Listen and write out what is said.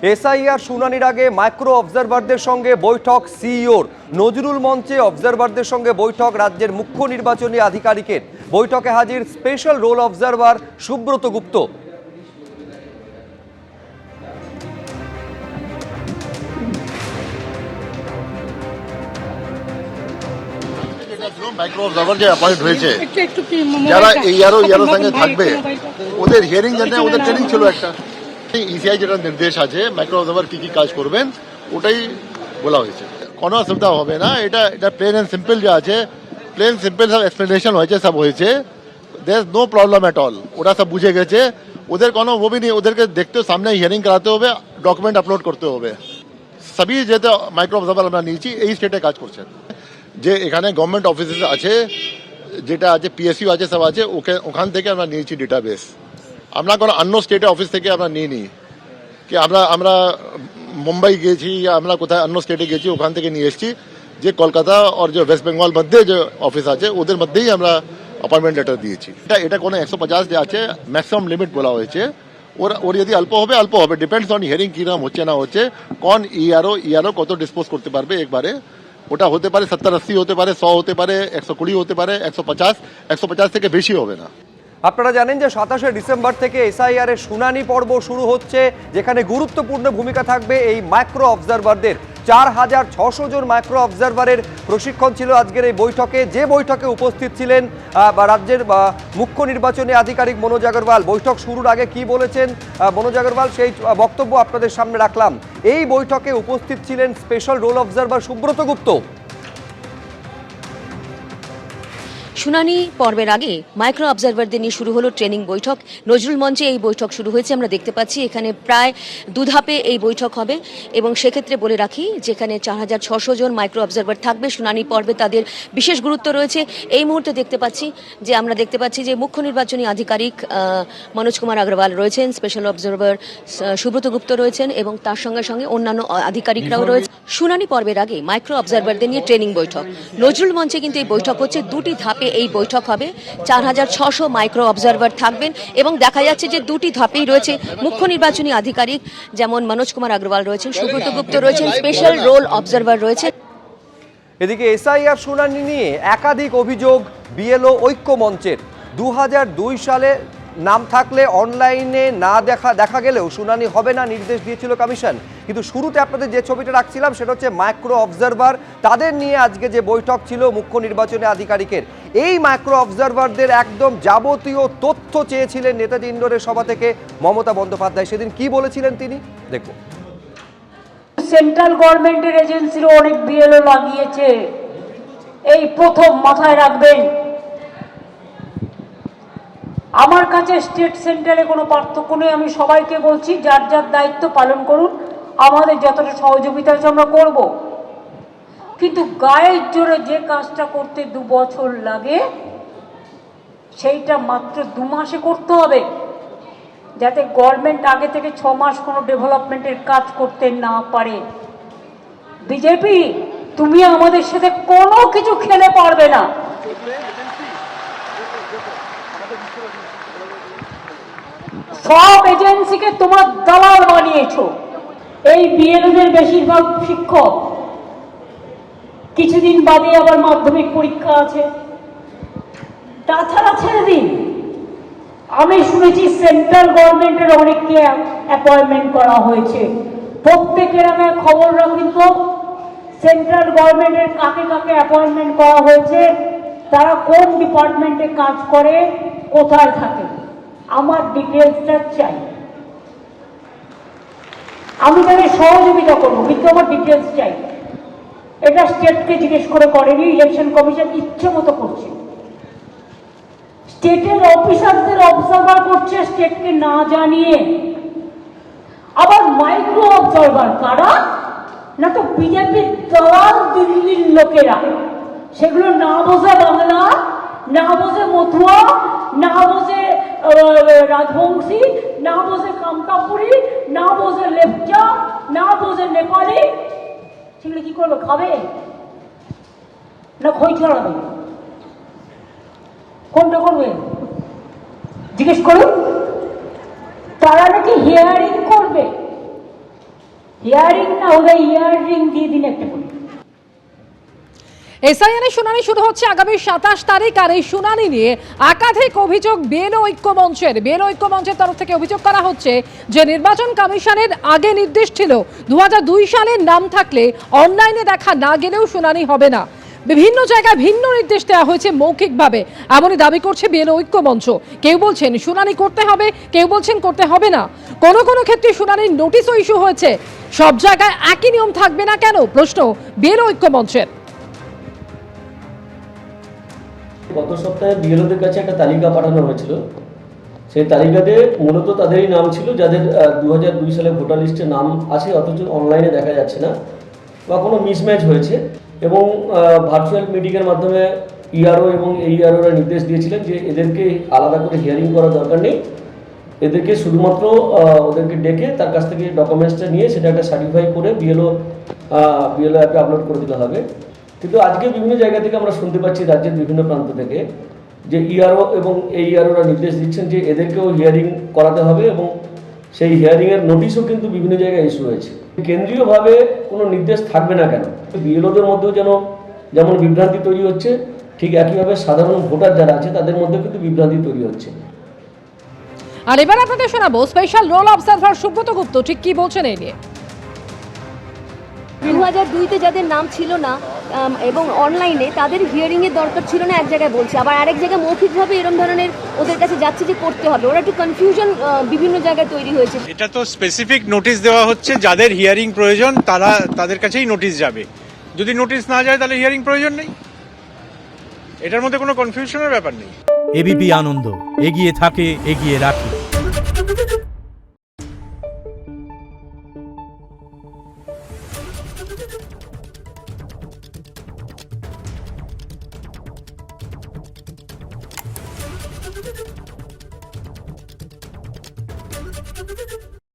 SIR শুনানির আগে micro অবজারভারদের সঙ্গে বৈঠক সিইওর। নজরুল মঞ্চে অবজারভারদের সঙ্গে বৈঠক রাজ্যের মুখ্য নির্বাচনী আধিকারিকের। বৈঠকে হাজির স্পেশাল রোল অবজারভার সুব্রত গুপ্ত। মাইক্রো অবজারভার যে অ্যাপয়েন্ট হয়েছে, যারা ইয়ারো সঙ্গে থাকবে, ওদের হিয়ারিং জানে, ওদের ট্রেনিং ছিল একটা। ইসিআই যেটা নির্দেশ আছে মাইক্রো অবজারভার কি কি কাজ করবেন ওটাই বলা হয়েছে। কোনো অসুবিধা হবে না। এটা প্লেন অ্যান্ড সিম্পল যা আছে, প্লেন সিম্পল সব এক্সপ্লেনেশন হয়েছে, সব হয়েছে। There is no problem at all. ওরা সব বুঝে গেছে। ওদের কোনো वो भी नहीं, ওদেরকে দেখতে সামনে হিয়ারিং করাতে হবে, ডকুমেন্ট আপলোড করতে হবে। সবই যেতে মাইক্রো অবজারভার আমরা নিয়েছি এই স্টেটে কাজ করছেন। যে এখানে গভর্নমেন্ট অফিসেস আছে, যেটা আছে পিএসইউ আছে, সব আছে, ওখান থেকে আমরা নিয়েছি ডেটাবেস। আমরা কোনো অন্য স্টেটের অফিস থেকে আমরা নিই কি আমরা মুম্বাই গেছি या আমরা কোথায় অন্য স্টেটে গেছি, ওখান থেকে নিয়ে এসেছি। যে কলকাতা আর যে ওয়েস্ট বেঙ্গল মধ্যে যে অফিস আছে ওদের মধ্যেই আমরা অ্যাপয়েন্টমেন্ট লেটার দিয়েছি। এটা কোনো 150 যে আছে ম্যাক্সিমাম লিমিট বলা হয়েছে। ওর যদি অল্প হবে, ডিপেন্ডস অন হিয়ারিং কিরকম হচ্ছে না হচ্ছে, কোন ইআরও কত ডিসপোজ করতে পারবে একবারে। ওটা হতে পারে 70-80 হতে পারে, 100 হতে পারে, 120 হতে পারে, 150 থেকে বেশি হবে না। আপনারা জানেন যে 27শে ডিসেম্বর থেকে এসআইআর এর শুনানি পর্ব শুরু হচ্ছে, যেখানে গুরুত্বপূর্ণ ভূমিকা থাকবে এই মাইক্রো অবজারভারদের। 4600 জন মাইক্রো অবজারভারের প্রশিক্ষণ ছিল আজকের এই বৈঠকে। যে বৈঠকে উপস্থিত ছিলেন রাজ্যের মুখ্য নির্বাচনী আধিকারিক মনোজ আগরওয়াল। বৈঠক শুরুর আগে কি বলেছেন মনোজ আগরওয়াল, সেই বক্তব্য আপনাদের সামনে রাখলাম। এই বৈঠকে উপস্থিত ছিলেন স্পেশাল রোল অবজারভার সুব্রত গুপ্ত। শুনানি পর্বের আগে মাইক্রো অবজারভারদের নিয়ে শুরু হলো ট্রেনিং বৈঠক। নজরুল মঞ্চে এই বৈঠক শুরু হয়েছে। আমরা দেখতে পাচ্ছি এখানে প্রায় 2 ধাপে এই বৈঠক হবে এবং সেক্ষেত্রে বলে রাখি যেখানে 4600 জন মাইক্রো অবজারভার থাকবে। শুনানি পর্বে তাদের বিশেষ গুরুত্ব রয়েছে। এই মুহূর্তে আমরা দেখতে পাচ্ছি যে মুখ্য নির্বাচনী আধিকারিক মনোজ কুমার আগরওয়াল রয়েছেন, স্পেশাল অবজারভার সুব্রত গুপ্ত রয়েছেন এবং তার সঙ্গে সঙ্গে অন্যান্য আধিকারিকরাও রয়েছে। শুনানি পর্বের আগে মাইক্রো অবজারভারদের নিয়ে ট্রেনিং বৈঠক। নজরুল মঞ্চে কিন্তু এই বৈঠক হচ্ছে, 2টি ধাপে এই বৈঠক হবে। 4600 মাইক্রো অবজারভার থাকবেন এবং দেখা যাচ্ছে যে 2টি ধাপেই রয়েছে মুখ্য নির্বাচনী আধিকারিক, যেমন মনোজ কুমার আগরওয়াল রয়েছেন, সুব্রত গুপ্ত রয়েছেন, স্পেশাল রোল অবজারভার রয়েছেন। এদিকে এসআইআর শুনানি নিয়ে একাধিক অভিযোগ বিএলও ঐক্য মঞ্চের। 2002 সালে নাম থাকলে অনলাইনে না দেখা গেলেও শুনানি হবে না নির্দেশ দিয়েছিল কমিশন। কিন্তু শুরুতে আপনাদের যে ছবিটা রাখছিলাম সেটা হচ্ছে মাইক্রো অবজারভার, তাদের নিয়ে আজকে যে বৈঠক ছিল মুখ্য নির্বাচনী আধিকারিকের। এই মাইক্রো অবজারভারদের একদম যাবতীয় তথ্য চেয়েছিলেন নেতাজি ইন্ডোরের সভা থেকে মমতা বন্দ্যোপাধ্যায়। সেদিন কি বলেছিলেন তিনি দেখব। সেন্ট্রাল গভর্নমেন্টের এজেন্সিরও অনেক বিএলও লাগিয়েছে, এই প্রথম মাথায় রাখবেন। আমার কাছে স্টেট সেন্ট্রালে কোনো পার্থক্য নেই। আমি সবাইকে বলছি যার যার দায়িত্ব পালন করুন, আমাদের যতটা সহযোগিতা আছে আমরা করব। কিন্তু গায়ের জোরে যে কাজটা করতে 2 বছর লাগে সেইটা মাত্র 2 মাসে করতে হবে, যাতে গভর্নমেন্ট আগে থেকে 6 মাস কোনো ডেভেলপমেন্টের কাজ করতে না পারে। বিজেপি তুমি আমাদের সাথে কোনো কিছু খেলে পারবে না। সব এজেন্সিকে তোমার দালাল বানিয়েছো। এই বিএলওদের বেশিরভাগ শিক্ষক, কিছুদিন বাদে আবার মাধ্যমিক পরীক্ষা আছে, তাছাড়া ছেড়ে দিন। আমি শুনেছি সেন্ট্রাল গভর্নমেন্টের অনেককে অ্যাপয়েন্টমেন্ট করা হয়েছে। প্রত্যেকের আগে খবর রাখুন তো সেন্ট্রাল গভর্নমেন্টের কাকে কাকে অ্যাপয়েন্টমেন্ট করা হয়েছে, তারা কোন ডিপার্টমেন্টে কাজ করে, কোথায় থাকে। আমার ডিটেলসটা চাই। আমি তাদের সহযোগিতা করবো, কিন্তু আমার ডিটেলস চাই। এটা স্টেটকে জিজ্ঞেস করে করেনি, ইলেকশন কমিশন ইচ্ছে মতো করছে। স্টেটের অফিসারদের অবজারভার করছে স্টেটকে না জানিয়ে। আবার মাইক্রো অবজারভার কারা না, তো বিজেপির দালাল দিল্লির লোকেরা। সেগুলো না বোঝে বাংলা, না বোঝে মথুয়া, না বোঝে রাজবংশী, না বোঝে কামতাপুরি, না বোঝে লেপচা, না বোঝে নেপালি। সেগুলো কি করবে? খাবে না খই চড়াবে? কোনটা করবে জিজ্ঞেস করুন। তারা নাকি হিয়ারিং করবে। হিয়ারিং না হলে ইয়ারিং দিয়ে দিন একটা করে। এসআইআর এর শুনানি শুরু হচ্ছে আগামী 27 তারিখ। আর এই শুনানি নিয়ে একাধিক অভিযোগ বিএলও ঐক্য মঞ্চের তরফ থেকে অভিযোগ করা হচ্ছে যে নির্বাচন কমিশনের আগে নির্দেশ ছিল 2002 সালের নাম থাকলে অনলাইনে দেখা না গেলেও শুনানি হবে না। বিভিন্ন জায়গায় ভিন্ন নির্দেশ দেওয়া হয়েছে মৌখিকভাবে, এমনই দাবি করছে বিএলও ঐক্য মঞ্চ। কেউ বলছেন শুনানি করতে হবে, কেউ বলছেন করতে হবে না। কোনো কোনো ক্ষেত্রে শুনানির নোটিশও ইস্যু হয়েছে। সব জায়গায় একই নিয়ম থাকবে না কেন, প্রশ্ন বিএলও ঐক্য মঞ্চের। গত সপ্তাহে বিএলওদের কাছে একটা তালিকা পাঠানো হয়েছিল। সেই তালিকাতে মূলত তাদেরই নাম ছিল যাদের 2002 সালে ভোটার লিস্টে নাম আছে অথচ অনলাইনে দেখা যাচ্ছে না বা কোনো মিসম্যাচ হয়েছে, এবং ভার্চুয়াল মিটিংয়ের মাধ্যমে ইআরও এবং এইআরওরা নির্দেশ দিয়েছিলেন যে এদেরকে আলাদা করে হিয়ারিং করার দরকার নেই, এদেরকে শুধুমাত্র ওদেরকে ডেকে তার কাছ থেকে ডকুমেন্টসটা নিয়ে সেটা একটা সার্টিফাই করে বিএলও অ্যাপে আপলোড করে দিতে হবে। কিন্তু আজকে বিভিন্ন জায়গা থেকে আমরা শুনতে পাচ্ছি রাজ্যের বিভিন্ন প্রান্ত থেকে যে ইআরও এবং এইআরওরা নির্দেশ দিচ্ছেন যে এদেরকেও হিয়ারিং করাতে হবে, এবং সেই হিয়ারিংয়ের নোটিশও কিন্তু বিভিন্ন জায়গায় ইস্যু হয়েছে। কেন্দ্রীয়ভাবে কোনো নির্দেশ থাকবে না কেন? বিএলওদের মধ্যেও যেমন বিভ্রান্তি তৈরি হচ্ছে, ঠিক একইভাবে সাধারণ ভোটার যারা আছে তাদের মধ্যেও কিন্তু বিভ্রান্তি তৈরি হচ্ছে। আর এবার আপনাদের শোনাবো স্পেশাল রোল অবজারভার সুব্রত গুপ্ত ঠিক কি বলছেন এই নিয়ে। 2002-তে যাদের নাম ছিল না এবং অনলাইনে তাদের হিয়ারিংয়ের দরকার ছিল না এক জায়গায় বলছে, আবার আরেক জায়গায় মৌখিকভাবে এরকম ধরনের ওদের কাছে যাচ্ছে যে করতে হবে। ওরা একটু কনফিউশন বিভিন্ন জায়গায় তৈরি হয়েছে। এটা তো স্পেসিফিক নোটিশ দেওয়া হচ্ছে, যাদের হিয়ারিং প্রয়োজন তাদের কাছেই নোটিশ যাবে। যদি নোটিশ না যায় তাহলে হিয়ারিং প্রয়োজন নেই। এটার মধ্যে কোনো কনফিউশনের ব্যাপার নেই। এবিপি আনন্দ এগিয়ে থাকে, এগিয়ে রাখে।